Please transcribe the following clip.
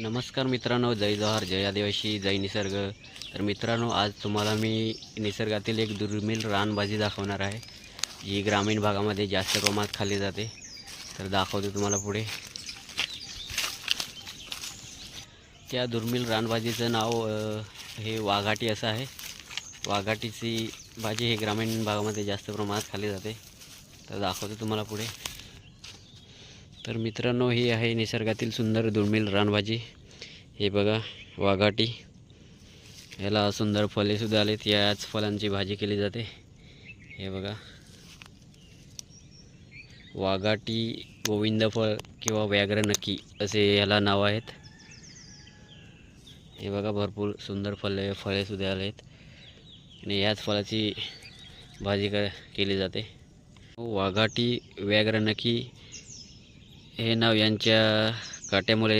नमस्कार मित्रांनो, जय जवाहर, जय आदिवासी, जय निसर्ग. तर मित्रांनो, आज तुम्हाला मी निसर्गातील एक दुर्मिळ रानभाजी दाखवणार आहे, जी ग्रामीण भागामध्ये जास्त प्रमाणात खाल्ली जाते. तर दाखवतो तुम्हाला पुढे. त्या दुर्मिळ रानभाजीचं नाव हे वाघाटी असं आहे. वाघाटीची भाजी हे ग्रामीण भागामध्ये जास्त प्रमाणात खाल्ली जाते. तर दाखवतो तुम्हाला पुढे. तर मित्रांनो, ही आहे निसर्गातील सुंदर दुर्मिळ रानभाजी. हे बघा, वाघाटी. याला सुंदर फळेसुद्धा आलेत. याच फळांची भाजी केली जाते. हे बघा, वाघाटी गोविंद फळ किंवा व्याघ्र नक्की असे याला नाव आहेत. हे बघा, भरपूर सुंदर फळेसुद्धा आलेत आणि याच फळाची भाजी केली जाते. वाघाटी व्याघ्र नक्की हे नाव यांच्या काट्यामुळे